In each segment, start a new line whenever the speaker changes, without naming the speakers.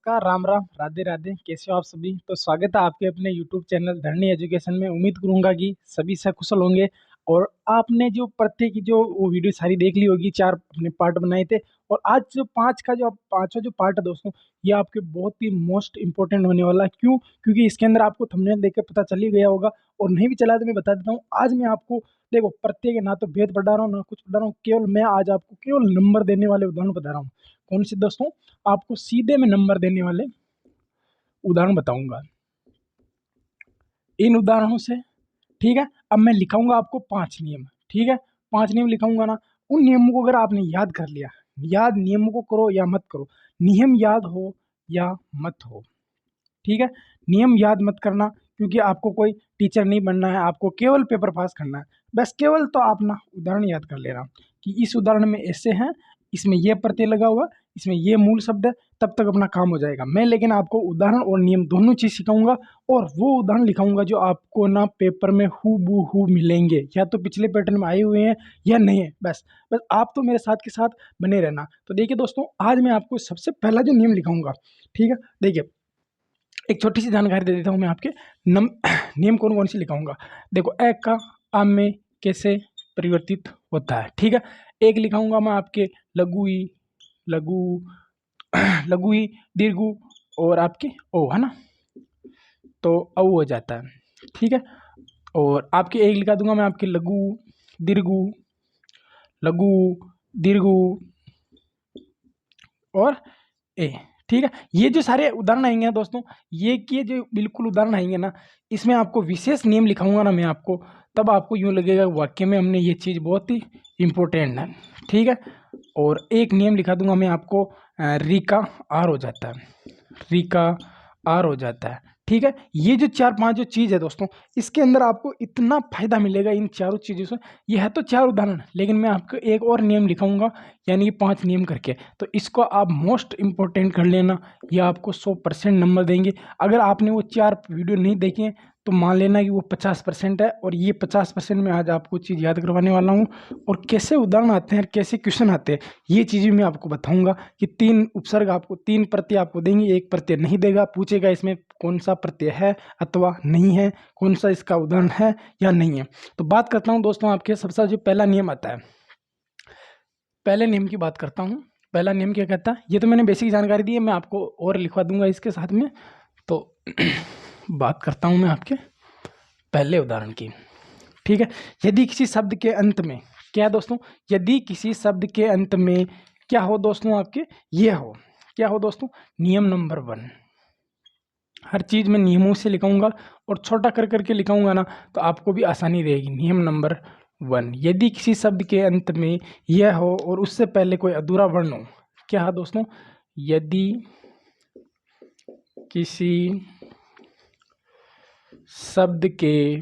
नमस्कार, राम राम, राधे राधे। कैसे हो आप सभी? तो स्वागत है आपके अपने यूट्यूब चैनल धरनी एजुकेशन में। उम्मीद करूंगा कि सभी सकुशल होंगे। और आपने जो प्रत्येक की जो वो वीडियो सारी देख ली होगी, 4 अपने पार्ट बनाए थे। और आज जो 5 का जो पांचवा जो पार्ट है दोस्तों, ये आपके बहुत ही मोस्ट इंपॉर्टेंट होने वाला है। क्यों? क्योंकि इसके अंदर आपको थंबनेल देख के पता चल ही गया होगा। और नहीं भी चला तो मैं बता देता हूँ। आज मैं आपको देखो, प्रत्येक ना तो भेद पढ़ा रहा हूँ ना कुछ पढ़ा रहा हूँ, केवल मैं आज आपको केवल नंबर देने वाले उदाहरण बता रहा हूँ। कौन से दोस्तों? आपको सीधे में नंबर देने वाले उदाहरण बताऊंगा इन उदाहरणों से। ठीक है, अब मैं लिखाऊंगा आपको 5 नियम। ठीक है, 5 नियम लिखाऊंगा ना। उन नियमों को अगर आपने याद कर लिया, याद नियमों को करो या मत करो, नियम याद हो या मत हो। ठीक है, नियम याद मत करना, क्योंकि आपको कोई टीचर नहीं बनना है, आपको केवल पेपर पास करना है। बस केवल तो आप ना उदाहरण याद कर लेना कि इस उदाहरण में ऐसे हैं, इसमें ये प्रत्यय लगा हुआ, इसमें ये मूल शब्द है, तब तक अपना काम हो जाएगा। मैं लेकिन आपको उदाहरण और नियम दोनों चीज सिखाऊंगा। और वो उदाहरण लिखाऊंगा जो आपको ना पेपर में हूबहू मिलेंगे, या तो पिछले पैटर्न में आए हुए हैं या नहीं है। बस बस आप तो मेरे साथ के साथ बने रहना। तो देखिए दोस्तों, आज मैं आपको सबसे पहला जो नियम लिखाऊंगा, ठीक है, देखिए एक छोटी सी जानकारी दे देता हूँ मैं आपके। नियम कौन कौन सी लिखाऊंगा। देखो, ए का आम में कैसे परिवर्तित होता है। ठीक है, एक लिखाऊंगा मैं आपके लघु ई, लघु लघु ई, दीर्घु और आपके ओ, है ना, तो औ हो जाता है। ठीक है, और आपके एक लिखा दूंगा मैं आपके लघु दीर्घु, लघु दीर्घु और ए। ठीक है, ये जो सारे उदाहरण आएंगे ना दोस्तों, ये जो बिल्कुल उदाहरण आएंगे ना, इसमें आपको विशेष नियम लिखाऊंगा ना मैं आपको, तब आपको यूं लगेगा वाक्य में हमने ये चीज़ बहुत ही इम्पोर्टेंट है। ठीक है, और एक नियम लिखा दूंगा मैं आपको, री का आर हो जाता है, री का आर हो जाता है। ठीक है, ये जो 4-5 जो चीज़ है दोस्तों, इसके अंदर आपको इतना फायदा मिलेगा इन चारों चीज़ों से। ये है तो 4 उदाहरण, लेकिन मैं आपको एक और नियम लिखाऊंगा, यानी कि 5 नियम करके। तो इसको आप मोस्ट इंपॉर्टेंट कर लेना, ये आपको 100% नंबर देंगे। अगर आपने वो 4 वीडियो नहीं देखे तो मान लेना कि वो 50% है, और ये 50% में आज आपको चीज़ याद करवाने वाला हूँ। और कैसे उदाहरण आते हैं, कैसे क्वेश्चन आते हैं, ये चीज़ें मैं आपको बताऊंगा। कि 3 उपसर्ग आपको, 3 प्रत्यय आपको देंगे, एक प्रत्यय नहीं देगा, पूछेगा इसमें कौन सा प्रत्यय है अथवा नहीं है, कौन सा इसका उदाहरण है या नहीं है। तो बात करता हूँ दोस्तों, आपके सबसे जो पहला नियम आता है, पहले नियम की बात करता हूँ। पहला नियम क्या कहता है, ये तो मैंने बेसिक जानकारी दी है, मैं आपको और लिखवा दूंगा इसके साथ में। तो बात करता हूँ मैं आपके पहले उदाहरण की। ठीक है, यदि किसी शब्द के अंत में क्या है दोस्तों, यदि किसी शब्द के अंत में क्या हो दोस्तों, आपके ये हो, क्या हो दोस्तों, नियम नंबर 1। हर चीज़ में नियमों से लिखाऊंगा और छोटा कर करके लिखाऊंगा ना, तो आपको भी आसानी रहेगी। नियम नंबर 1, यदि किसी शब्द के अंत में यह हो और उससे पहले कोई अधूरा वर्ण हो। क्या है दोस्तों, यदि किसी शब्द के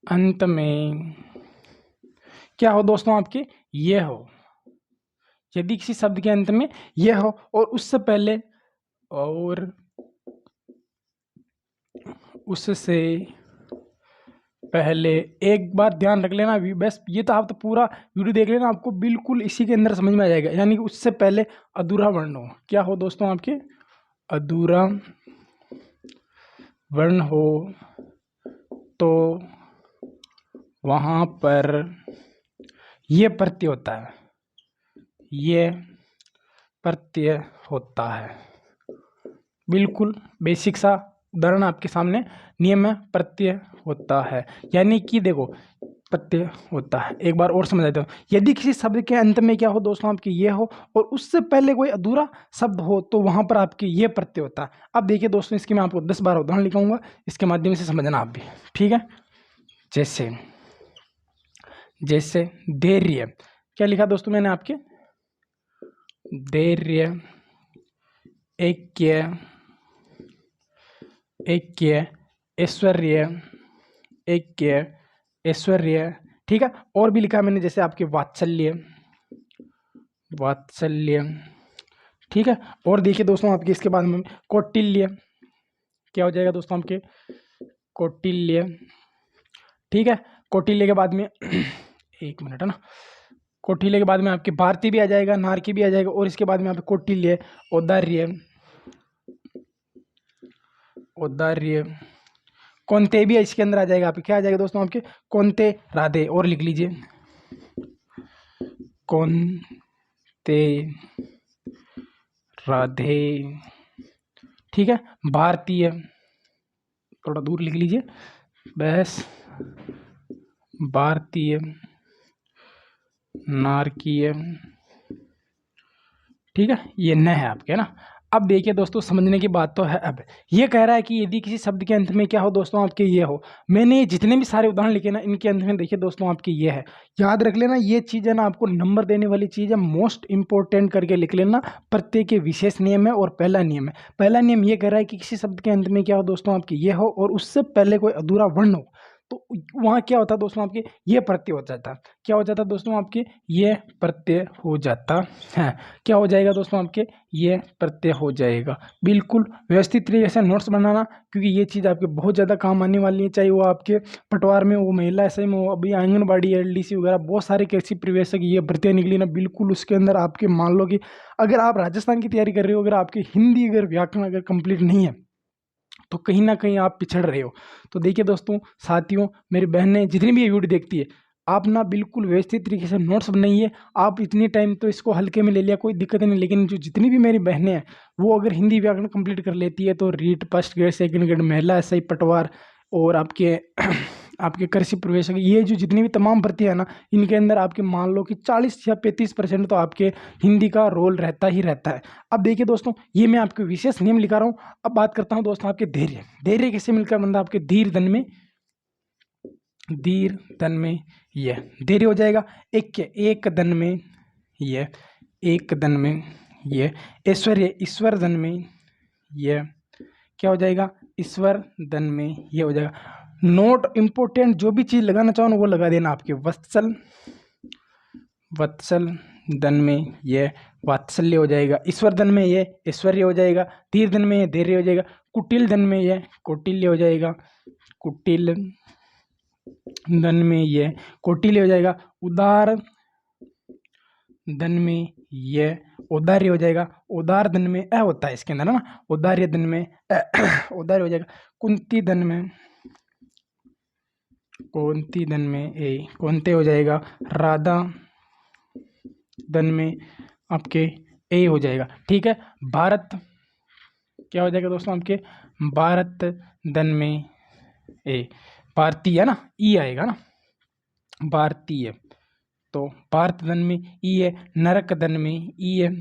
अंत में क्या हो दोस्तों, आपके ये हो, यदि किसी शब्द के अंत में यह हो और उससे पहले, और उससे पहले, एक बार ध्यान रख लेना अभी, बस ये तो आप तो पूरा वीडियो देख लेना, आपको बिल्कुल इसी के अंदर समझ में आ जाएगा। यानी कि उससे पहले अधूरा वर्ण हो। क्या हो दोस्तों, आपके अधूरा वर्ण हो, तो वहाँ पर ये प्रत्यय होता है, ये प्रत्यय होता है। बिल्कुल बेसिक सा उदाहरण आपके सामने, नियम में प्रत्यय होता है। यानी कि देखो, प्रत्यय होता है, एक बार और समझ आते हो। यदि किसी शब्द के अंत में क्या हो दोस्तों, आपके ये हो और उससे पहले कोई अधूरा शब्द हो, तो वहां पर आपके ये प्रत्यय होता है। अब देखिए दोस्तों, इसके मैं आपको 10-12 उदाहरण लिखाऊंगा, इसके माध्यम से समझना आप भी। ठीक है, जैसे जैसे धैर्य, क्या लिखा दोस्तों मैंने आपके, धैर्य, ऐक्य, ऐक्य, ऐश्वर्य, ऐक्य, ऐश्वर्य। ठीक है, और भी लिखा मैंने, जैसे आपके वात्सल्य, वात्सल्य। ठीक है, और देखिए दोस्तों, आपके इसके बाद में कौटिल्य, क्या हो जाएगा दोस्तों, आपके कौटिल्य। ठीक है, कौटिल्य के बाद में एक मिनट है ना, कौटिल्य के बाद में आपके भारती भी आ जाएगा, नारकी भी आ जाएगा, और इसके बाद में यहाँ पे कौटिल्य, औदार्य, औदार्य, कौनते भी इसके अंदर आ जाएगा। आपके क्या आ जाएगा दोस्तों, आपके कौनते, राधे, और लिख लीजिए कौनते, राधे, ठीक है। भारतीय, थोड़ा दूर लिख लीजिए बस, भारतीय, नारकीय, ठीक है, ये न है आपके, है ना। अब देखिए दोस्तों, समझने की बात तो है। अब ये कह रहा है कि यदि किसी शब्द के अंत में क्या हो दोस्तों, आपके ये हो। मैंने ये जितने भी सारे उदाहरण लिखे ना, इनके अंत में देखिए दोस्तों आपके ये है। याद रख लेना, ये चीज़ है ना, आपको नंबर देने वाली चीज़ है, मोस्ट इंपॉर्टेंट करके लिख लेना। प्रत्येक के विशेष नियम है और पहला नियम है। पहला नियम ये कह रहा है कि किसी शब्द के अंत में क्या हो दोस्तों, आपके ये हो और उससे पहले कोई अधूरा वर्ण हो, तो वहाँ क्या होता है दोस्तों, आपके ये प्रत्यय हो जाता है। क्या हो जाता है दोस्तों, आपके ये प्रत्यय हो जाता है। क्या हो जाएगा दोस्तों, आपके ये प्रत्यय हो जाएगा। बिल्कुल व्यवस्थित तरीके से नोट्स बनाना, क्योंकि ये चीज़ आपके बहुत ज़्यादा काम आने वाली है। चाहे वो आपके पटवार में, वो महिला ऐसे में, वो अभी आंगनबाड़ी, एलडीसी वगैरह बहुत सारे कृषि प्रवेशक ये भर्तियाँ निकली ना, बिल्कुल उसके अंदर आपके मान लो कि अगर आप राजस्थान की तैयारी कर रहे हो, अगर आपकी हिंदी अगर व्याकरण अगर कंप्लीट नहीं है, तो कहीं ना कहीं आप पिछड़ रहे हो। तो देखिए दोस्तों, साथियों, मेरी बहनें जितनी भी ये वीडियो देखती है, आप ना बिल्कुल व्यवस्थित तरीके से नोट्स बनाइए। आप इतनी टाइम तो इसको हल्के में ले लिया, कोई दिक्कत नहीं, लेकिन जो जितनी भी मेरी बहनें हैं, वो अगर हिंदी व्याकरण कंप्लीट कर लेती है, तो REET first grade, second grade, महिला एसआई, पटवार और आपके आपके कृषि प्रवेशक, ये जो जितनी भी तमाम भर्तियाँ है ना, इनके अंदर आपके मान लो कि 40 या 35% तो आपके हिंदी का रोल रहता ही रहता है। अब देखिए दोस्तों, ये मैं आपके विशेष नियम लिखा रहा हूँ। अब बात करता हूँ दोस्तों आपके धैर्य। धैर्य किससे मिलकर बनता है, आपके धीर धन में, धीर धन में ये धैर्य हो जाएगा। एक धन में ये, एक धन में ये, ऐश्वर्य, ईश्वर धन में ये क्या हो जाएगा, ईश्वर धन में ये हो जाएगा। नोट इंपोर्टेंट जो भी चीज़ लगाना चाहो ना, वो लगा देना। आपके वत्सल, वत्सल धन में ये वात्सल्य हो जाएगा। ईश्वर धन में ये ऐश्वर्य हो जाएगा। धीर धन में ये धैर्य हो जाएगा। कुटिल धन में ये कौटिल्य हो जाएगा। कुटिल धन में ये कौटिल्य हो जाएगा। उदार धन में ये औदार्य हो जाएगा। उदार धन में अ होता है इसके अंदर, है ना। औदार्य धन में औदार्य हो जाएगा। कुंती धन में, कौंती धन में ए कौनते हो जाएगा। राधा धन में आपके ए हो जाएगा, ठीक है। भारत क्या हो जाएगा दोस्तों, आपके भारत धन में ए, भारतीय है ना, ई आएगा ना, भारतीय। तो भारत धन में ई है, नरक धन में ई है।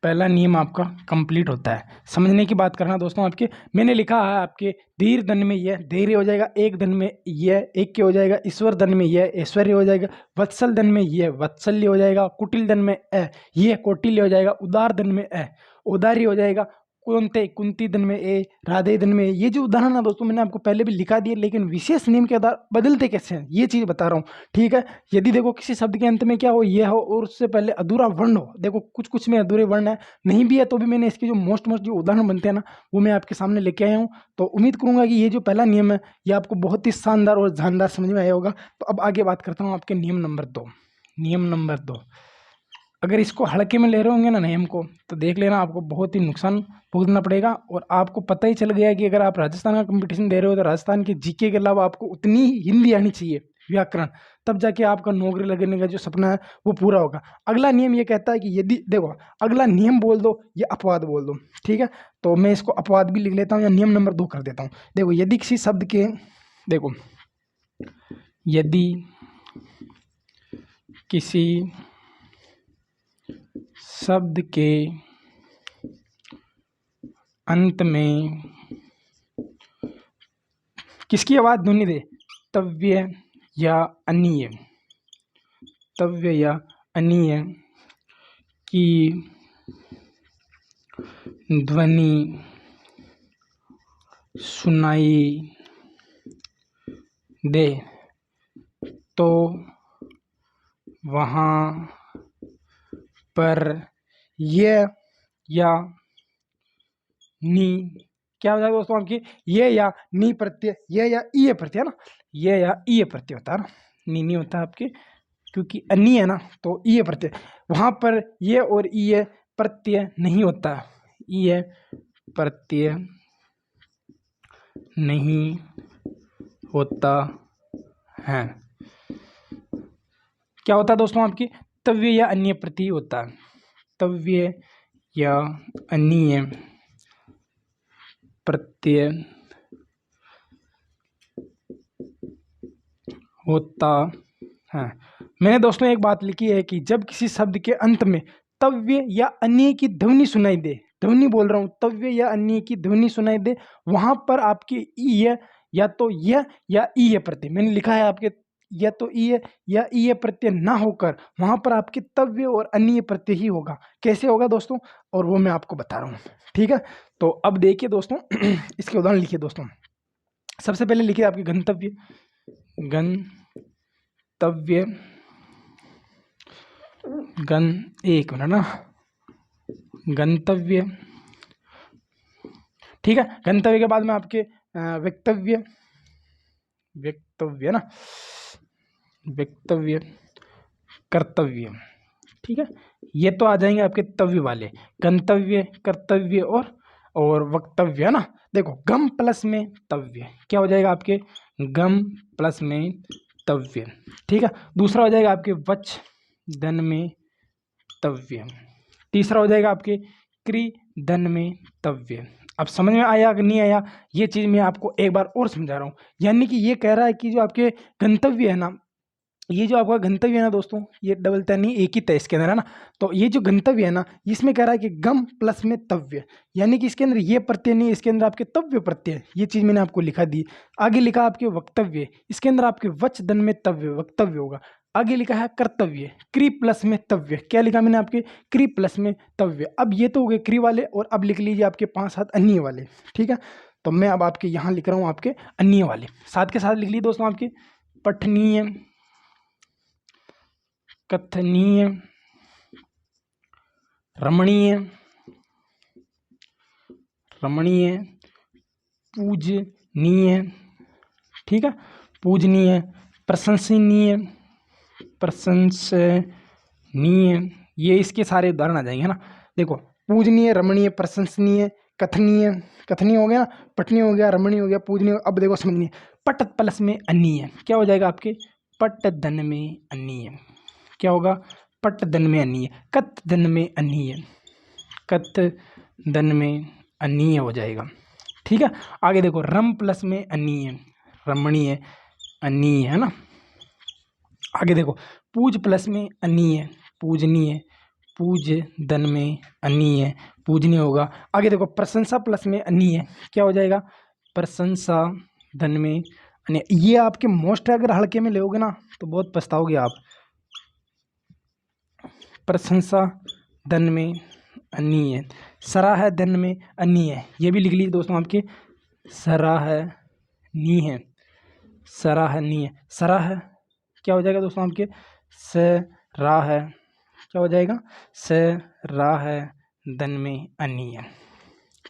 पहला नियम आपका कंप्लीट होता है। समझने की बात करना दोस्तों, आपके मैंने लिखा है आपके धीर धन में यह धैर्य हो जाएगा। एक धन में यह एक के हो जाएगा। ईश्वर धन में यह ऐश्वर्य हो जाएगा। वत्सल धन में यह वत्सल्य हो जाएगा। कुटिल धन में अ यह कौटिल्य हो जाएगा। उदार धन में अ औदार्य हो जाएगा। कुंते कुंती धन में ए, राधे धन में। ये जो उदाहरण है दोस्तों, मैंने आपको पहले भी लिखा दिए, लेकिन विशेष नियम के आधार बदलते कैसे हैं ये चीज़ बता रहा हूँ, ठीक है। यदि देखो किसी शब्द के अंत में क्या हो, ये हो और उससे पहले अधूरा वर्ण हो, देखो कुछ कुछ में अधूरे वर्ण है, नहीं भी है तो भी मैंने इसके जो मोस्ट जो उदाहरण बनते हैं ना, वो मैं आपके सामने लेके आया हूँ। तो उम्मीद करूंगा कि ये जो पहला नियम है, ये आपको बहुत ही शानदार और जानदार समझ में आया होगा। तो अब आगे बात करता हूँ आपके नियम नंबर 2। नियम नंबर 2, अगर इसको हल्के में ले रहे होंगे ना नियम को, तो देख लेना आपको बहुत ही नुकसान भुगतना पड़ेगा। और आपको पता ही चल गया कि अगर आप राजस्थान का कंपटीशन दे रहे हो, तो राजस्थान के जीके के अलावा आपको उतनी ही हिंदी आनी चाहिए, व्याकरण, तब जाके आपका नौकरी लगने का जो सपना है वो पूरा होगा। अगला नियम ये कहता है कि यदि देखो, अगला नियम बोल दो या अपवाद बोल दो, ठीक है। तो मैं इसको अपवाद भी लिख लेता हूँ या नियम नंबर 2 कर देता हूँ। देखो, यदि किसी शब्द के, देखो यदि किसी शब्द के अंत में किसकी आवाज ध्वनि दे, तव्य या अनीय, तव्य या अनीय की ध्वनि सुनाई दे, तो वहाँ पर ये या नी क्या हो जाएगा दोस्तों, आपकी ये या नी प्रत्यय, ये या ई प्रत्यय है ना, ये या ई प्रत्यय होता है ना, नी नहीं होता आपके क्योंकि अन्य है ना, तो ईय प्रत्यय, वहाँ पर ये और ईय प्रत्यय नहीं होता, ईय प्रत्यय नहीं होता है। क्या होता है दोस्तों, आपकी तव्य या अन्य प्रत्यय होता है, तव्य या अन्य प्रत्यय होता है। मैंने दोस्तों एक बात लिखी है कि जब किसी शब्द के अंत में तव्य या अन्य की ध्वनि सुनाई दे, ध्वनि बोल रहा हूँ, तव्य या अन्य की ध्वनि सुनाई दे, वहां पर आपके ईय या तो य या ईय प्रत्यय, मैंने लिखा है आपके या तो ईय या ईय प्रत्यय ना होकर वहां पर आपके तव्य और अन्य प्रत्यय ही होगा। कैसे होगा दोस्तों, और वो मैं आपको बता रहा हूँ, ठीक है। तो अब देखिए दोस्तों इसके उदाहरण लिखिए दोस्तों। सबसे पहले लिखिए आपके गंतव्य, गंतव्य, एक मिनट ना, गंतव्य, ठीक है। गंतव्य के बाद में आपके वक्तव्य, वक्तव्य ना, वक्तव्य, कर्तव्य, ठीक है। ये तो आ जाएंगे आपके तव्य वाले, गंतव्य, कर्तव्य और वक्तव्य, है ना। देखो गम प्लस में तव्य, क्या हो जाएगा आपके गम प्लस में तव्य, ठीक है। दूसरा हो जाएगा आपके वच धन में तव्य, तीसरा हो जाएगा आपके क्री धन में तव्य। अब समझ में आया कि नहीं आया, ये चीज़ मैं आपको एक बार और समझा रहा हूँ। यानी कि ये कह रहा है कि जो आपके गंतव्य है ना, ये जो आपका गंतव्य है ना दोस्तों, ये डबल तय नहीं, एक ही तय इसके अंदर, है ना। तो ये जो गंतव्य है ना, इसमें कह रहा है कि गम प्लस में तव्य, यानी कि इसके अंदर ये प्रत्यय नहीं, इसके अंदर आपके तव्य प्रत्यय, ये चीज़ मैंने आपको लिखा दी। आगे लिखा आपके वक्तव्य, इसके अंदर आपके वच धन में तव्य, वक्तव्य होगा। आगे लिखा है कर्तव्य, क्री प्लस में तव्य, क्या लिखा मैंने आपके क्री प्लस में तव्य। अब ये तो हो गए क्री वाले, और अब लिख लीजिए आपके 5-7 अन्य वाले, ठीक है। तो मैं अब आपके यहाँ लिख रहा हूँ आपके अन्य वाले, साथ के साथ लिख लीजिए दोस्तों आपके पठनीय, कथनीय, रमणीय, रमणीय, पूजनीय, ठीक है, पूजनीय, प्रशंसनीय, प्रशंसनीय, ये इसके सारे उदाहरण आ जाएंगे, है ना। देखो पूजनीय, रमणीय, प्रशंसनीय, कथनीय, कथनीय हो गया, पठनीय हो गया, रमणीय हो गया, पूजनीय। अब देखो समझनीय, पट प्लस में अन्य, क्या हो जाएगा आपके पट धन में अन्य, क्या होगा पट धन में अन्य, कत धन में अन्य, कत धन में अन्य हो जाएगा, ठीक है। आगे देखो रम प्लस में अन्य, रमणीय, अन्य, है ना। आगे देखो पूज प्लस में अन्य, पूजनीय, पूज धन में अन्य, पूजनीय होगा। आगे देखो प्रशंसा प्लस में अन्य, क्या हो जाएगा प्रशंसा धन में अन्य। ये आपके मोस्ट अगर हल्के में लोगे ना तो बहुत पछताओगे आप। प्रशंसा धन में अन्य, सराह धन में अन्य, ये भी लिख लीजिए दोस्तों आपके सराहनीय, सराहनीय, सराह क्या हो जाएगा दोस्तों आपके सराह, क्या हो जाएगा सराह धन में अन्य,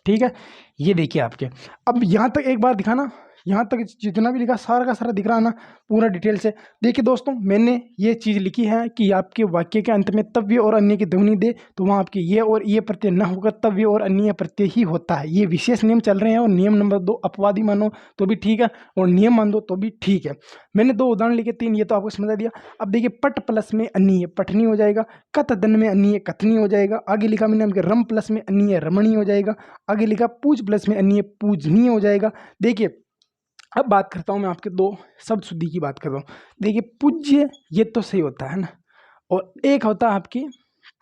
ठीक है। ये देखिए आपके, अब यहाँ तक एक बार दिखाना, यहाँ तक जितना भी लिखा सारा का सारा दिख रहा है ना पूरा डिटेल से। देखिए दोस्तों मैंने ये चीज़ लिखी है कि आपके वाक्य के अंत में तव्य और अन्य की ध्वनि दे तो वहाँ आपके ये और ये प्रत्यय न होकर तव्य और अन्य प्रत्यय ही होता है। ये विशेष नियम चल रहे हैं, और नियम नंबर 2 अपवादी मानो तो भी ठीक है और नियम मान दो तो भी ठीक है। मैंने 2 उदाहरण लिखे, 3 ये तो आपको समझा दिया। अब देखिए पट प्लस में अन्य पठनी हो जाएगा, कत धन में अन्य कथनी हो जाएगा। आगे लिखा मैंने आपके रम प्लस में अन्य रमणी हो जाएगा। आगे लिखा पूज प्लस में अन्य पूजनीय हो जाएगा। देखिए अब बात करता हूँ मैं आपके 2 शब्द शुद्धि की बात कर रहा हूँ। देखिए पूज्य ये तो सही होता है ना, और एक होता है आपकी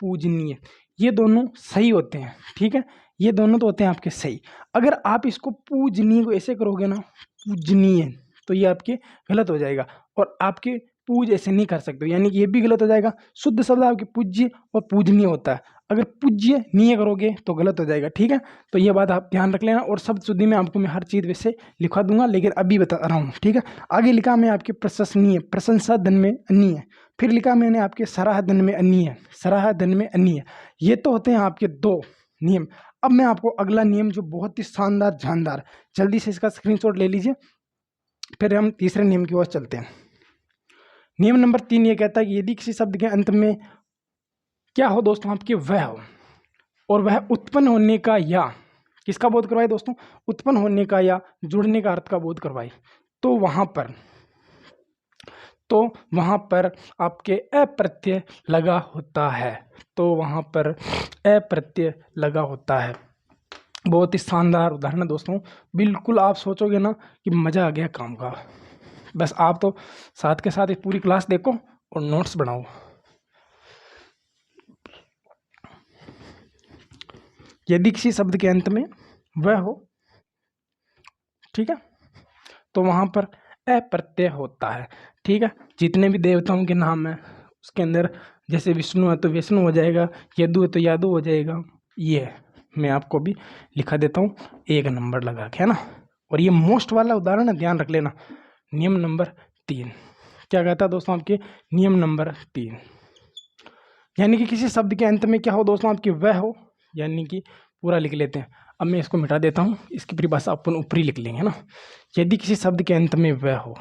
पूजनीय, ये दोनों सही होते हैं, ठीक है। ये दोनों तो होते हैं आपके सही। अगर आप इसको पूजनीय को ऐसे करोगे ना पूजनीय, तो ये आपके गलत हो जाएगा, और आपके पूज ऐसे नहीं कर सकते, यानी कि ये भी गलत हो जाएगा। शुद्ध शब्द आपके पूज्य और पूजनीय होता है, अगर पूज्य नीय करोगे तो गलत हो जाएगा, ठीक है। तो ये बात आप ध्यान रख लेना, और शब्द शुद्धि में आपको मैं हर चीज़ वैसे लिखवा दूंगा, लेकिन अभी बता रहा हूँ, ठीक है। आगे लिखा मैं आपके प्रशंसनीय, प्रशंसा धन में अन्य, फिर लिखा मैंने आपके सराह धन में अन्य, सराह धन में अन्य। ये तो होते हैं आपके 2 नियम। अब मैं आपको अगला नियम जो बहुत ही शानदार जानदार, जल्दी से इसका स्क्रीनशॉट ले लीजिए, फिर हम तीसरे नियम की ओर चलते हैं। नियम नंबर 3 ये कहता है कि यदि किसी शब्द के अंत में क्या हो दोस्तों आपके वह हो और वह उत्पन्न होने का या किसका बोध करवाए दोस्तों, उत्पन्न होने का या जुड़ने का अर्थ का बोध करवाए, तो वहाँ पर आपके अप्रत्यय लगा होता है, तो वहाँ पर अप्रत्यय लगा होता है। बहुत ही शानदार उदाहरण है दोस्तों, बिल्कुल आप सोचोगे ना कि मज़ा आ गया काम का। बस आप तो साथ के साथ ये पूरी क्लास देखो और नोट्स बनाओ। यदि किसी शब्द के अंत में वह हो, ठीक है, तो वहाँ पर अप्रत्यय होता है। ठीक है, जितने भी देवताओं के नाम है उसके अंदर जैसे विष्णु है तो विष्णु हो जाएगा, यदु है तो यादव हो जाएगा। ये मैं आपको भी लिखा देता हूँ 1 नंबर लगा के, है ना। और ये मोस्ट वाला उदाहरण है, ध्यान रख लेना। नियम नंबर 3 क्या कहता है दोस्तों आपके, नियम नंबर 3 यानी कि किसी शब्द के अंत में क्या हो दोस्तों आपकी वह हो, यानी कि पूरा लिख लेते हैं। अब मैं इसको मिटा देता हूँ, इसकी परिभाषा अपन ऊपरी लिख लेंगे ना। यदि किसी शब्द के अंत में वह हो,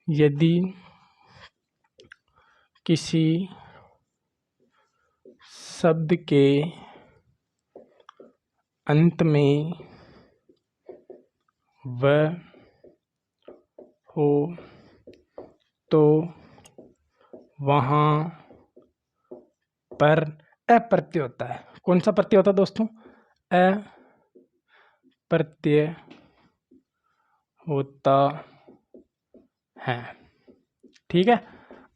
यदि किसी शब्द के अंत में वह हो तो वहाँ पर अप्रत्यय होता है। कौन सा प्रत्यय होता है दोस्तों, अप्रत्यय होता है। ठीक है,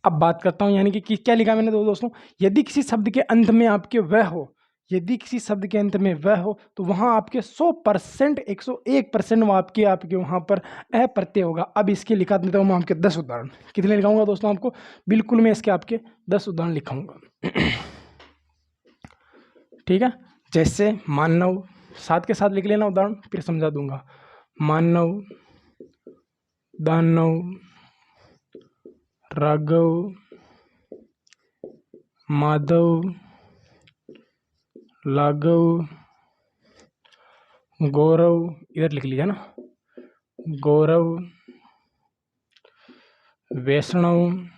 अब बात करता हूँ, यानी कि क्या लिखा मैंने दोस्तों, यदि किसी शब्द के अंत में आपके वह हो, यदि किसी शब्द के अंत में वह हो तो वहाँ आपके 100% 101% वो आपके वहाँ पर अप्रत्यय होगा। अब इसके लिखा देता हूँ मैं आपके 10 उदाहरण। कितने लिखाऊंगा दोस्तों आपको, बिल्कुल मैं इसके आपके 10 उदाहरण लिखाऊंगा। ठीक है, जैसे मानव, साथ के साथ लिख लेना उदाहरण, फिर समझा दूंगा। मानव, दानव, राघव, माधव, लाघव, गौरव, इधर लिख लीजिए ना, गौरव, वैष्णव,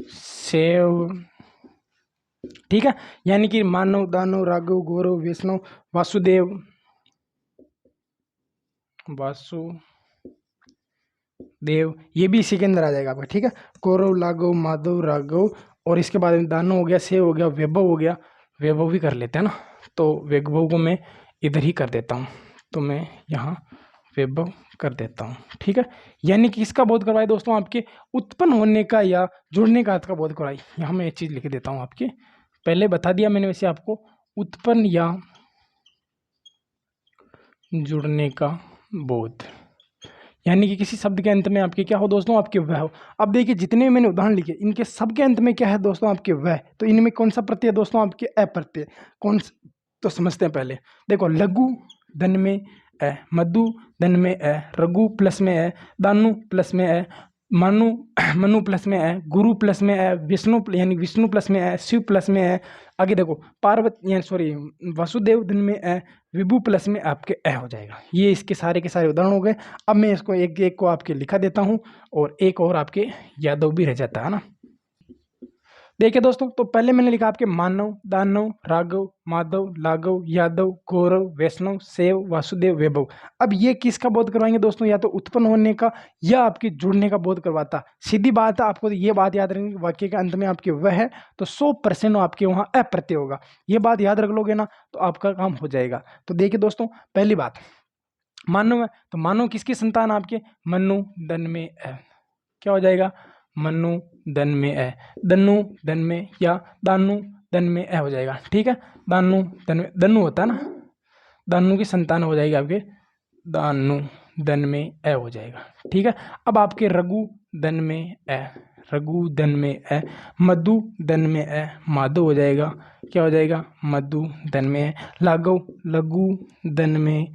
सेव। ठीक है, यानी कि मानव, दानव, राघव, गौरव, वैष्णव, वासुदेव, ये भी इसी के अंदर आ जाएगा आपका। ठीक है, गौरव, लाघव, माधव, राघव, और इसके बाद में दानव हो गया, सेव हो गया, वैभव हो गया। वैभव भी कर लेते हैं ना, तो वैभव को मैं इधर ही कर देता हूँ, तो मैं यहाँ वैभव कर देता हूँ। ठीक है, यानी कि इसका बोध करवाए दोस्तों आपके उत्पन्न होने का या जुड़ने का अर्थ का बोध करवाई। यहाँ मैं एक चीज़ लिख देता हूँ आपके, पहले बता दिया मैंने वैसे आपको, उत्पन्न या जुड़ने का बोध, यानी कि किसी शब्द के अंत में आपके क्या हो दोस्तों, आपके वह हो। अब देखिए जितने मैंने उदाहरण लिखे इनके सब के अंत में क्या है दोस्तों, आपके वह, तो इनमें कौन सा प्रत्यय दोस्तों, आपके अप्रत्यय। कौन, तो समझते हैं पहले। देखो, लघु धन में अ, मधु धन में अ, रघु प्लस में अ, दानु प्लस में अ, मनु मनु प्लस में अ, गुरु प्लस में अ, विष्णु यानी विष्णु प्लस में अ, शिव प्लस में अ, आगे देखो पार्वती यानी सॉरी वासुदेव धन में अ, विभु प्लस में आपके अ हो जाएगा। ये इसके सारे के सारे उदाहरण हो गए। अब मैं इसको एक एक को आपके लिखा देता हूँ और एक और आपके यादव भी रह जाता है ना। देखिए दोस्तों, तो पहले मैंने लिखा आपके मानव, दानव, राघव, माधव, लाघव, यादव, गौरव, वैष्णव, सेव, वासुदेव, वैभव। अब ये किसका बोध करवाएंगे दोस्तों, या तो उत्पन्न होने का या आपके जुड़ने का बोध करवाता। सीधी बात है, आपको ये बात याद रखनी, वाक्य के अंत में आपके वह है तो 100% आपके वहाँ अप्रत्यय होगा। ये बात याद रख लोगे ना तो आपका काम हो जाएगा। तो देखिए दोस्तों, पहली बात मानव है, तो मानव किसकी संतान आपके, मनु धन में है, क्या हो जाएगा, मनु धन में है, दनु धन में या दानु धन में हो जाएगा। ठीक है, दानु धन में, दनु होता है ना, दानु की संतान हो जाएगी आपके, दानु धन में हो जाएगा। ठीक है, अब आपके रघु धन में रघु धन में मधु धन में माधव हो जाएगा, क्या हो जाएगा, मधु धन में लाघव लघु धन में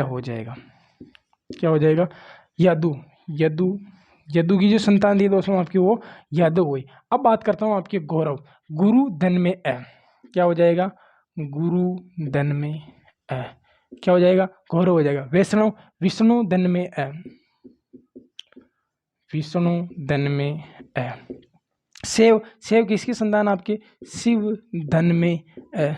हो जाएगा, क्या हो जाएगा, यादु यदु यदु की जो संतान थी दोस्तों आपकी वो यादव हुई। अब बात करता हूँ आपके गौरव, गुरु धन में क्या हो जाएगा, गुरु धन में क्या हो जाएगा, गौरव हो जाएगा। वैष्णव, विष्णु धन में विष्णु धन में अ। सेव, सेव किसकी संतान आपके? शिव धन में अ,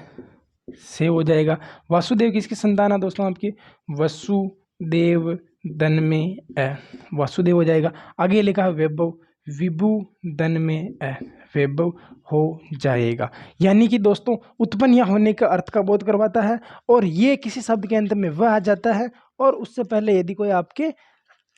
सेव हो जाएगा। वासुदेव किसकी संतान है दोस्तों आपकी? वसुदेव धन में अ, वासुदेव हो जाएगा। आगे लिखा है वैभव, विभु धन में अ, वैभव हो जाएगा। यानी कि दोस्तों उत्पन्न या होने का अर्थ का बोध करवाता है, और ये किसी शब्द के अंत में वह आ जाता है, और उससे पहले यदि कोई आपके,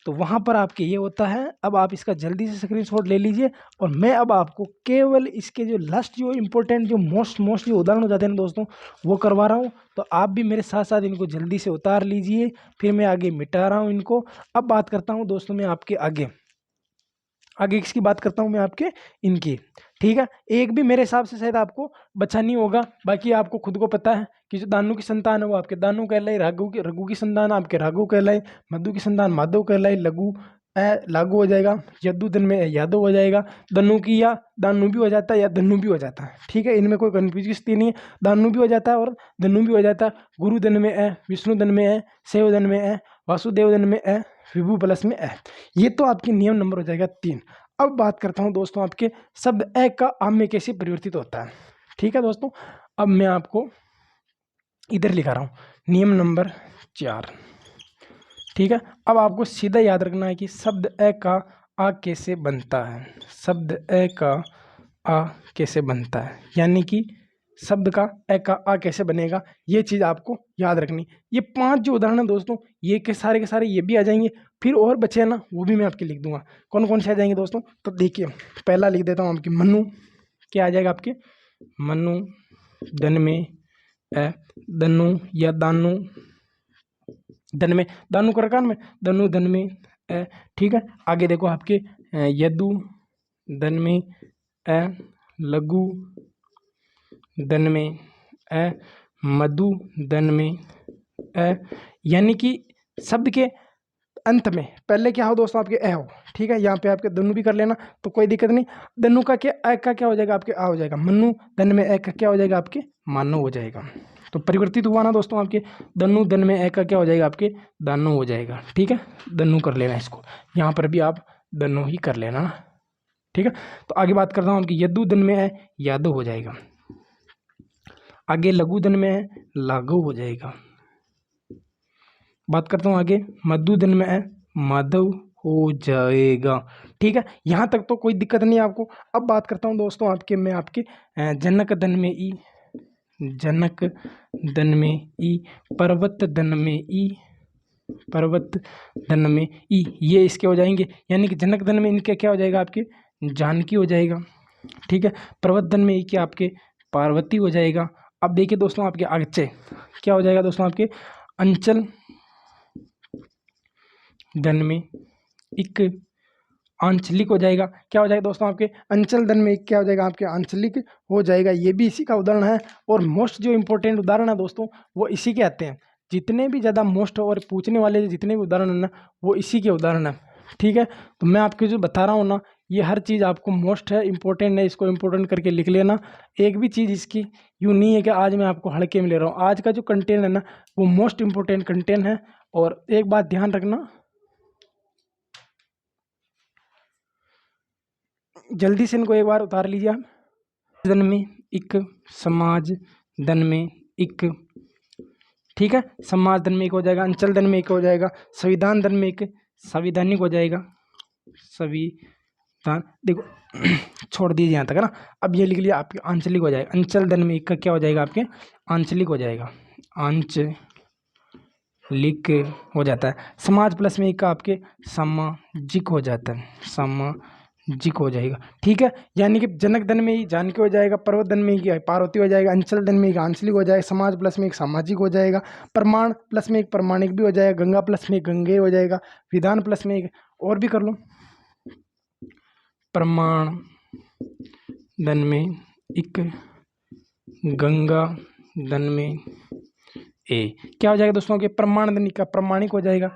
तो वहाँ पर आपके ये होता है। अब आप इसका जल्दी से स्क्रीनशॉट ले लीजिए, और मैं अब आपको केवल इसके जो लास्ट जो इंपॉर्टेंट जो मोस्ट जो उदाहरण हो जाते हैं ना दोस्तों, वो करवा रहा हूँ। तो आप भी मेरे साथ साथ इनको जल्दी से उतार लीजिए, फिर मैं आगे मिटा रहा हूँ इनको। अब बात करता हूँ दोस्तों मैं आपके आगे किसकी बात करता हूँ मैं आपके, इनकी। ठीक है, एक भी मेरे हिसाब से शायद आपको बचा नहीं होगा, बाकी आपको खुद को पता है कि जो दानू की संतान है वो आपके दानू कहलाई, रघु की संतान आपके राघु कहलाई, मधु की संतान माधव कहलाई, लघु लागू हो जाएगा, यद्दू धन में यादव हो जाएगा, दन्नू की या दानू भी हो जाता है या धन्नू भी हो जाता है। ठीक है, इनमें कोई कन्फ्यूज की स्थिति नहीं है, दानू भी हो जाता है और धन्नू भी हो जाता है। गुरु धन में है, विष्णु धन में है, शैव धन में है, वासुदेव धन में है, विभु प्लस में है। ये तो आपकी नियम नंबर हो जाएगा 3। अब बात करता हूँ दोस्तों आपके शब्द ए का आम में कैसे परिवर्तित होता है। ठीक है दोस्तों, अब मैं आपको इधर लिखा रहा हूँ नियम नंबर 4। ठीक है, अब आपको सीधा याद रखना है कि शब्द ए का आ कैसे बनता है। शब्द ए का आ कैसे बनता है, यानी कि शब्द का ए का आ कैसे बनेगा, ये चीज़ आपको याद रखनी। ये 5 जो उदाहरण है दोस्तों, ये के सारे ये भी आ जाएंगे, फिर और बचे ना वो भी मैं आपके लिख दूंगा कौन कौन से आ जाएंगे दोस्तों। तो देखिए पहला लिख देता हूँ आपकी मनु, क्या आ जाएगा आपके? मनु धन में ए, दनु या दानु धन में, दानु करकान में, दनु धन में ए। ठीक है, आगे देखो आपके यदु धन में ए, लघु धन में ए, मधु धन में ए। यानी कि शब्द के अंत में पहले क्या हो दोस्तों आपके ए हो। ठीक है, यहाँ पे आपके दनु भी कर लेना तो कोई दिक्कत नहीं। दनु का क्या ए का क्या हो जाएगा आपके आ हो जाएगा मनु, धन में ए का क्या हो जाएगा आपके मानो हो जाएगा। तो परिवर्तित हुआ ना दोस्तों आपके, दनु धन में ए का क्या हो जाएगा आपके दानो हो जाएगा। ठीक है, दनु कर लेना इसको, यहाँ पर भी आप दनु ही कर लेना। ठीक है, तो आगे बात करता हूँ आपकी यदु धन में है यादव हो जाएगा। आगे लघु धन में है लाघव हो जाएगा। बात करता हूँ आगे मधु धन में है माधव हो जाएगा। ठीक है, यहाँ तक तो कोई दिक्कत नहीं आपको। अब बात करता हूँ दोस्तों आपके मैं आपके जनक धन में ई, जनक धन में ई, पर्वत धन में ई, पर्वत धन में ई, ये इसके हो जाएंगे। यानी कि जनक धन में इनके क्या हो जाएगा आपके जानकी हो जाएगा। ठीक है, पर्वत धन में ई क्या आपके पार्वती हो जाएगा। अब देखिए दोस्तों आपके आगे क्या हो जाएगा दोस्तों आपके अंचल धन में एक आंचलिक हो जाएगा। क्या हो जाएगा दोस्तों आपके अंचल धन में एक क्या हो जाएगा आपके आंचलिक हो जाएगा। ये भी इसी का उदाहरण है, और मोस्ट जो इंपॉर्टेंट उदाहरण है दोस्तों वो इसी के आते हैं। जितने भी ज़्यादा मोस्ट और पूछने वाले जितने भी उदाहरण है ना वो इसी के उदाहरण है। ठीक है, तो मैं आपको जो बता रहा हूँ ना ये हर चीज़ आपको मोस्ट है, इंपॉर्टेंट है, इसको इंपॉर्टेंट करके लिख लेना। एक भी चीज़ इसकी यूँ नहीं है कि आज मैं आपको हल्के में ले रहा हूँ। आज का जो कंटेंट है ना वो मोस्ट इंपॉर्टेंट कंटेंट है। और एक बात ध्यान रखना, जल्दी से इनको एक बार उतार लीजिए आप। धन में एक, समाज धन में एक। ठीक है, समाज धन में एक हो जाएगा, अंचल धन में एक हो जाएगा, संविधान धन में एक, संविधानिक हो जाएगा, संविधान। देखो छोड़ दीजिए यहाँ तक है ना। अब ये लिख लिया आपके आंचलिक हो जाएगा। अंचल धन में एक का क्या हो जाएगा आपके आंचलिक हो जाएगा, आंचलिक हो जाता है। समाज प्लस में एक का आपके सामाजिक हो जाता है, सामाजिक हो जाएगा। ठीक है, यानी कि जनक धन में ही जानकी हो जाएगा, पर्वत धन में ही पार्वती हो जाएगा, अंचल धन में एक आंचलिक हो जाएगा, समाज प्लस में एक सामाजिक हो जाएगा, प्रमाण प्लस में एक प्रमाणिक भी हो जाएगा, गंगा प्लस में एक गंगे हो जाएगा, विधान प्लस में एक और भी कर लो, प्रमाण धन में एक, गंगा धन में ए। क्या हो जाएगा दोस्तों के प्रमाण धन का प्रमाणिक हो जाएगा,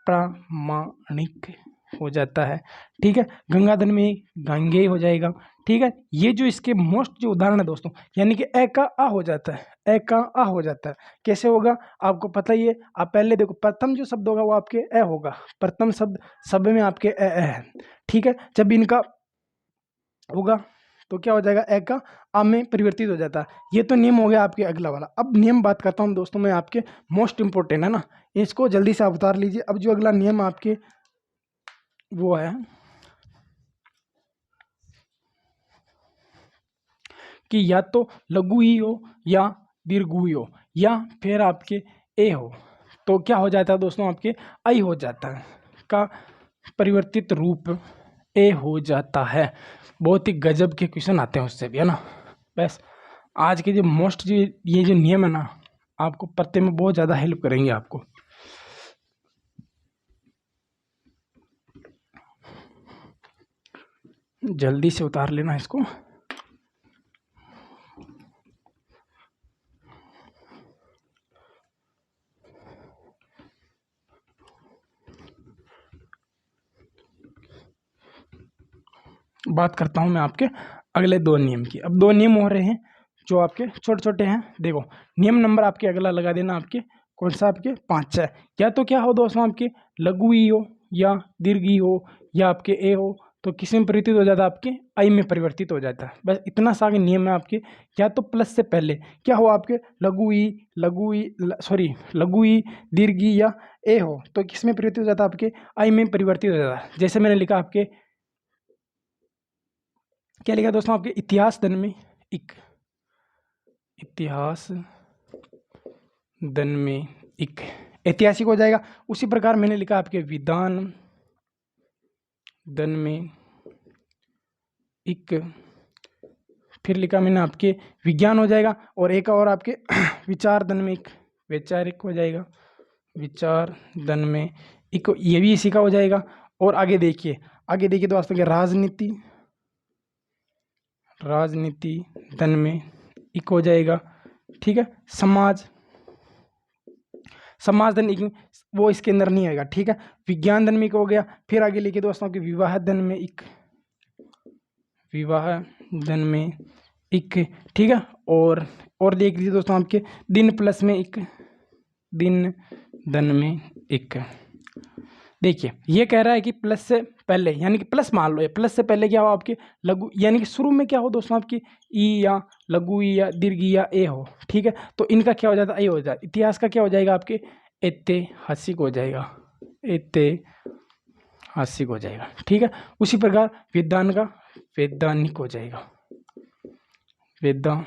प्रामाणिक हो जाता है। ठीक है, गंगा धन में गंगे हो जाएगा। ठीक है। ये जो इसके मोस्ट जो उदाहरण है दोस्तों, यानी कि ए का आ हो जाता है, ए का आ हो जाता है। कैसे होगा आपको पता ही है। आप पहले देखो, प्रथम जो शब्द होगा वो आपके ए होगा, प्रथम शब्द में आपके ए है, ठीक है। जब इनका होगा तो क्या हो जाएगा, ए का आ में परिवर्तित हो जाता है। ये तो नियम हो गया आपके अगला वाला। अब नियम बात करता हूँ दोस्तों मैं आपके, मोस्ट इंपोर्टेंट है ना, इसको जल्दी से आप उतार लीजिए। अब जो अगला नियम आपके वो है कि या तो लघु ई हो या दीर्घ ई हो या फिर आपके ए हो, तो क्या हो जाता है दोस्तों, आपके आई हो जाता है, का परिवर्तित रूप ए हो जाता है। बहुत ही गजब के क्वेश्चन आते हैं उससे भी, है ना। बस आज के जो मोस्ट जो ये जो नियम है ना, आपको पढ़ते में बहुत ज़्यादा हेल्प करेंगे आपको। जल्दी से उतार लेना इसको। बात करता हूँ मैं आपके अगले दो नियम की। अब दो नियम हो रहे हैं जो आपके छोटे छोटे हैं। देखो, नियम नंबर आपके अगला लगा देना, आपके कौन सा, आपके 5 है। या तो क्या हो दोस्तों, आपके लघु ई हो या दीर्घ ई हो या आपके ए हो, तो किस में परिवर्तित हो जाता है, आपके आई में परिवर्तित हो जाता है। बस इतना सा नियम है आपके। या तो प्लस से पहले क्या हो, आपके लघु ई सॉरी लघु ई दीर्घ ई या ए हो, तो किस में परिवर्तित हो जाता है, आपके आई में परिवर्तित हो जाता है। जैसे मैंने लिखा आपके, क्या लिखा दोस्तों, आपके इतिहास दन में इक, इतिहास दन में इक ऐतिहासिक हो जाएगा। उसी प्रकार मैंने लिखा आपके विधान दन में इक, फिर लिखा मैंने आपके विज्ञान हो जाएगा। और एक और आपके विचार दन में इक, वैचारिक हो जाएगा, विचार दन में इक, ये भी इसी का हो जाएगा। और आगे देखिए दोस्तों के राजनीति धन में इक हो जाएगा, ठीक है। समाज धन इक, वो इसके अंदर नहीं आएगा, ठीक है। विज्ञान धन में इक हो गया। फिर आगे लिखिए दोस्तों कि विवाह धन में इक, विवाह धन में इक, ठीक है। और देख लीजिए दोस्तों आपके दिन प्लस में इक, दिन धन में इक। देखिए ये कह रहा है कि प्लस से पहले, यानी कि प्लस मान लो, प्लस से पहले क्या हो, आपके लघु, यानी कि शुरू में क्या हो दोस्तों, आपकी ई या लघु ई या दीर्घ ई या ए हो, ठीक है। तो इनका क्या हो जाता है, ए हो जाता है। इतिहास का क्या हो जाएगा, आपके ऐतिहासिक हो जाएगा, ऐतिहासिक हो जाएगा, ठीक है। उसी प्रकार विज्ञान का वैधानिक हो जाएगा, वैधानिक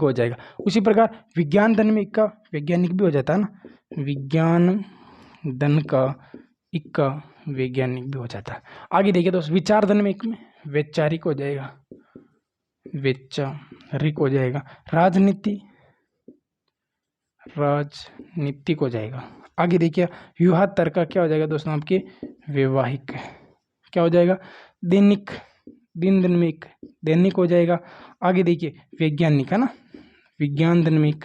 हो जाएगा। उसी प्रकार विज्ञान धन में इक्का वैज्ञानिक भी हो जाता है ना, विज्ञान धन का इक्का वैज्ञानिक भी हो जाता है। आगे देखिए दोस्तों, विचार धन में इक में वैचारिक हो जाएगा, वैचारिक हो जाएगा। राजनीतिक हो जाएगा। आगे देखिए विवाह तर्क का क्या हो जाएगा दोस्तों, आपके वैवाहिक, क्या हो जाएगा, दैनिक, दिन धन में इक, दैनिक हो जाएगा। आगे देखिए वैज्ञानिक है ना, विज्ञान धन में इक,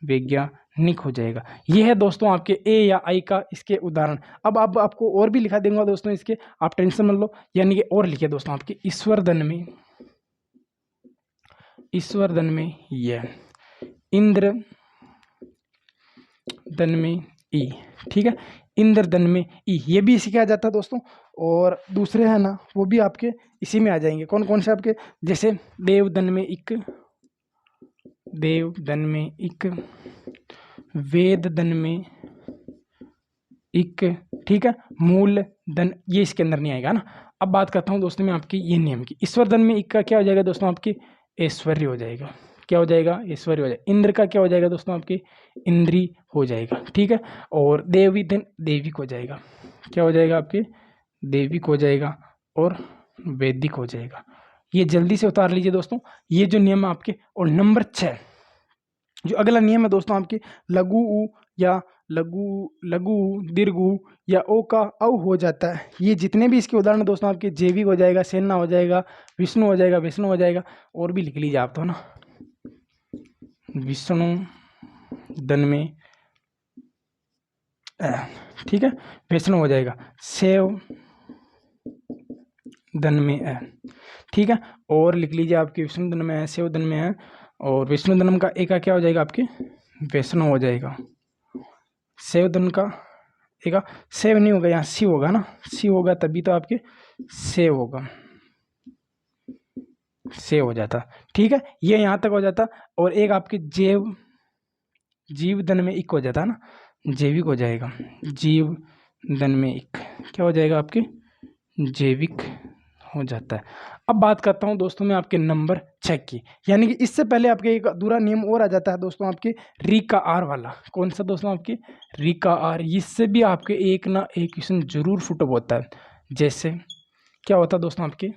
वैज्ञानिक हो जाएगा। ये है दोस्तों आपके ए या आई का इसके उदाहरण। अब आपको और भी लिखा दूंगा दोस्तों इसके, आप टेंशन मत लो। यानी कि और लिखिए दोस्तों आपके ईश्वर धन में ये, इंद्र धन में ई, ठीक है। इंद्र धन में ई, ये भी इसी के आ जाता है दोस्तों। और दूसरे है ना, वो भी आपके इसी में आ जाएंगे। कौन कौन से आपके, जैसे देव धन में इक, देव धन में इक, वेद धन में इक, ठीक है। मूल धन ये इसके अंदर नहीं आएगा ना। अब बात करता हूँ दोस्तों मैं आपकी ये नियम की। ईश्वर धन में इक का क्या हो जाएगा दोस्तों, आपकी ऐश्वर्य हो जाएगा, क्या हो जाएगा, ऐश्वर्य हो जाएगा। इंद्र का क्या हो जाएगा दोस्तों, आपकी इंद्री हो जाएगा, ठीक है। और देवी धन दैविक हो जाएगा, क्या हो जाएगा, आपके दैविक हो जाएगा। और वैदिक हो जाएगा। ये जल्दी से उतार लीजिए दोस्तों, ये जो नियम है आपके। और नंबर 6 जो अगला नियम है दोस्तों, आपके लघु उ या लघु दीर्घ उ या ओ का औ हो जाता है। ये जितने भी इसके उदाहरण दोस्तों, आपके जैविक हो जाएगा, सेना हो जाएगा, विष्णु हो जाएगा, वैष्णु हो जाएगा। और भी लिख लीजिए आप तो ना, विष्णु धन में, ठीक है, वैष्णु हो जाएगा। शैव धन में, ठीक है। और लिख लीजिए आपके विष्णु धन में है, सेव धन में है, और विष्णु धनम का एक का क्या हो जाएगा आपके वैष्णव हो जाएगा। सेव धन का एक सेव नहीं होगा, यहाँ सी होगा ना, सी होगा तभी तो आपके सेव होगा, सेव हो जाता। ठीक है, ये यहाँ तक हो जाता। और एक आपके जीव धन में इक हो जाता है ना, जैविक हो जाएगा। जीव धन में इक क्या हो जाएगा आपके जैविक हो जाता है। अब बात करता हूं दोस्तों मैं आपके नंबर 6 की, यानी कि इससे पहले आपके एक अधूरा नियम और आ जाता है दोस्तों, आपके री का आर वाला। कौन सा दोस्तों आपके री का आर, इससे भी आपके एक ना एक क्वेश्चन जरूर फुटअप होता है। जैसे क्या होता है दोस्तों आपके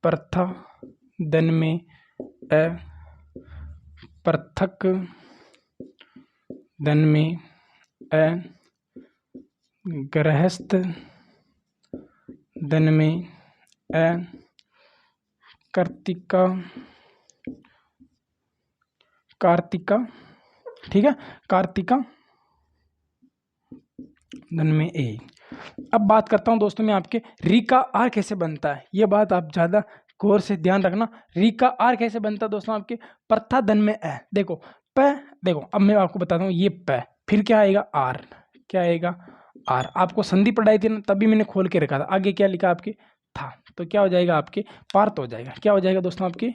प्रथा धन में अ, पृथक धन में अ, गृहस्थ धन में अ, कार्तिका ठीक है, कार्तिका धन में ए। अब बात करता हूं दोस्तों मैं आपके री का आर कैसे बनता है, ये बात आप ज्यादा गौर से ध्यान रखना। री का आर कैसे बनता है दोस्तों आपके प्रथा धन में ए। देखो प, देखो अब मैं आपको बताता हूँ, ये प फिर क्या आएगा आर, क्या आएगा आर। आपको संधि पढ़ाई थी ना, तभी मैंने खोल के रखा था, आगे क्या लिखा आपके था, तो क्या हो जाएगा आपके पार्थ हो जाएगा। क्या हो जाएगा दोस्तों आपके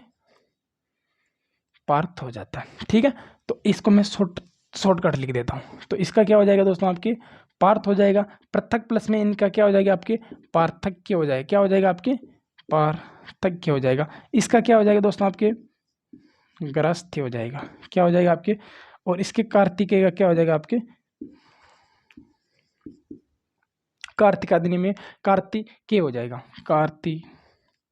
पार्थ हो जाता है। ठीक है, तो इसको मैं शॉर्टकट लिख देता हूँ। तो इसका क्या हो जाएगा दोस्तों आपके पार्थ हो जाएगा। पृथक प्लस में इनका क्या हो जाएगा आपके पार्थक्य हो जाएगा। क्या हो जाएगा आपके पार्थक्य हो जाएगा। इसका क्या हो जाएगा दोस्तों आपके ग्रस्थ हो जाएगा। क्या हो जाएगा आपके, और इसके कार्तिकेय का क्या हो जाएगा आपके कार्तिकादिनी में कार्तिकेय हो जाएगा, कार्तिकेय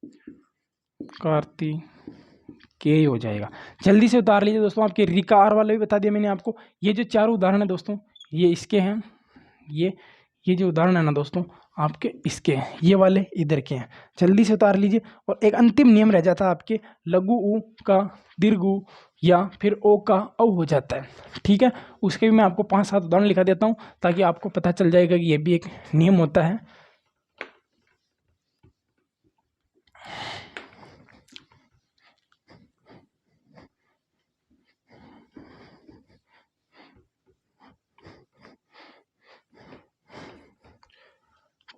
हो जाएगा। जल्दी से उतार लीजिए दोस्तों, आपके रिकार वाले भी बता दिया मैंने आपको। ये जो चारों उदाहरण है दोस्तों, ये इसके हैं, ये जो उदाहरण है ना दोस्तों आपके इसके हैं, ये वाले इधर के हैं। जल्दी से उतार लीजिए। और एक अंतिम नियम रह जाता है आपके लघु उ का दीर्घ उ या फिर ओ का औ हो जाता है। ठीक है, उसके भी मैं आपको 5-7 उदाहरण लिखा देता हूँ, ताकि आपको पता चल जाएगा कि ये भी एक नियम होता है।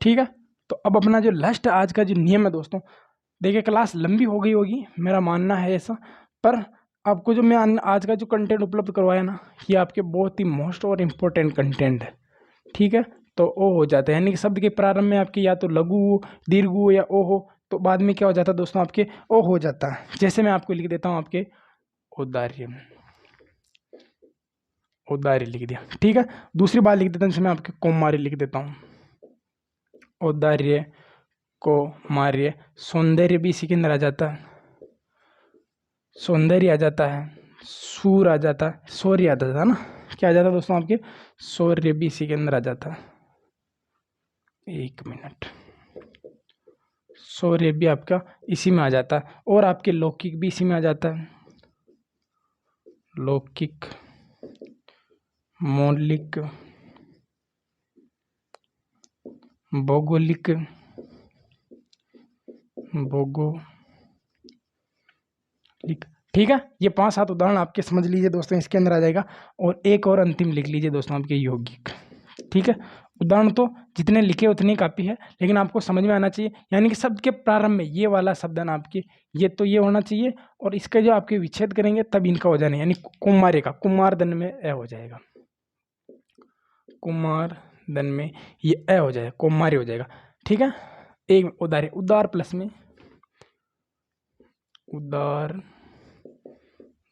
ठीक है, तो अब अपना जो लास्ट आज का जो नियम है दोस्तों, देखिए क्लास लंबी हो गई होगी, मेरा मानना है ऐसा, पर आपको जो मैं आज का जो कंटेंट उपलब्ध करवाया ना, ये आपके बहुत ही मोस्ट और इम्पोर्टेंट कंटेंट है। ठीक है, तो ओ हो जाता है, यानी कि शब्द के प्रारंभ में आपके या तो लघु दीर्घ या ओ हो, तो बाद में क्या हो जाता है दोस्तों आपके ओ हो जाता है। जैसे मैं आपको लिख देता हूँ आपके औदार्य, औदार्य लिख दिया। ठीक है, दूसरी बात लिख देता हूँ, जैसे मैं आपके कौमार्य लिख देता हूँ, औदार्य कौमार्य। सौंदर्य भी इसी के अंदर आ जाता है, सौंदर्य आ जाता है, सूर आ जाता है, शौर्य आ जाता है ना। क्या आ जाता है दोस्तों आपके शौर्य भी इसी के अंदर आ जाता है। 1 मिनट, शौर्य भी आपका इसी में आ जाता है। और आपके लौकिक भी इसी में आ जाता है, लौकिक, मौलिक, भौगोलिक, भौगोलिक। ठीक है, ये 5-7 उदाहरण आपके समझ लीजिए दोस्तों, इसके अंदर आ जाएगा। और एक और अंतिम लिख लीजिए दोस्तों आपके यौगिक। ठीक है, उदाहरण तो जितने लिखे उतनी काफ़ी है, लेकिन आपको समझ में आना चाहिए। यानी कि शब्द के प्रारंभ में ये वाला शब्द है ना आपके, ये तो ये होना चाहिए, और इसका जो आपके विच्छेद करेंगे तब इनका हो जाना, यानी कुमारे का कुमार दन में ए हो जाएगा, कुमार दन में ये ए हो जाएगा, कुमारी हो जाएगा। ठीक है, एक उदार, उदार प्लस में उदार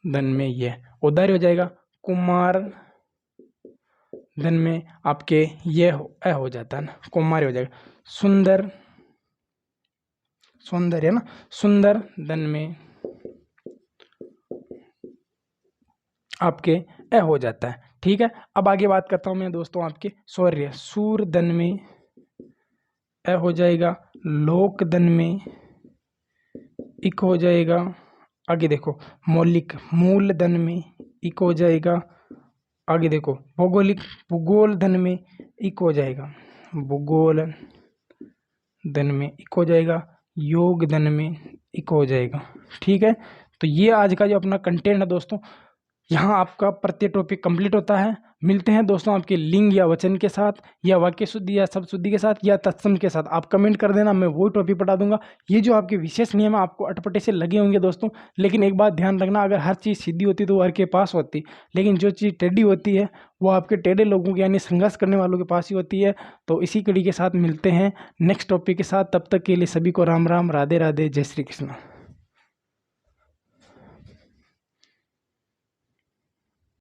धन में ये उदार हो जाएगा, कुमार धन में आपके ये हो जाता है ना, कुमार हो जाएगा। सुंदर, सौंदर्य ना, सुंदर धन में आपके ए हो जाता है। ठीक है, अब आगे बात करता हूं मैं दोस्तों आपके शौर्य, सूर धन में ए हो जाएगा, लोक धन में इक हो जाएगा। आगे देखो मौलिक, मूल धन में इक हो जाएगा। आगे देखो भौगोलिक, भूगोल धन में इक हो जाएगा, भूगोल धन में इक हो जाएगा। योगदान में एक हो जाएगा। ठीक है, तो ये आज का जो अपना कंटेंट है दोस्तों, यहाँ आपका प्रत्येक टॉपिक कंप्लीट होता है। मिलते हैं दोस्तों आपके लिंग या वचन के साथ, या वाक्य शुद्धि या शब्द शुद्धि के साथ, या तत्सम के साथ। आप कमेंट कर देना, मैं वो टॉपिक पढ़ा दूंगा। ये जो आपके विशेष नियम है आपको अटपटे से लगे होंगे दोस्तों, लेकिन एक बात ध्यान रखना, अगर हर चीज़ सीधी होती तो वो हर के पास होती, लेकिन जो चीज़ टेढ़ी होती है वो आपके टेढ़े लोगों के यानी संघर्ष करने वालों के पास ही होती है। तो इसी कड़ी के साथ मिलते हैं नेक्स्ट टॉपिक के साथ। तब तक के लिए सभी को राम राम, राधे राधे, जय श्री कृष्ण।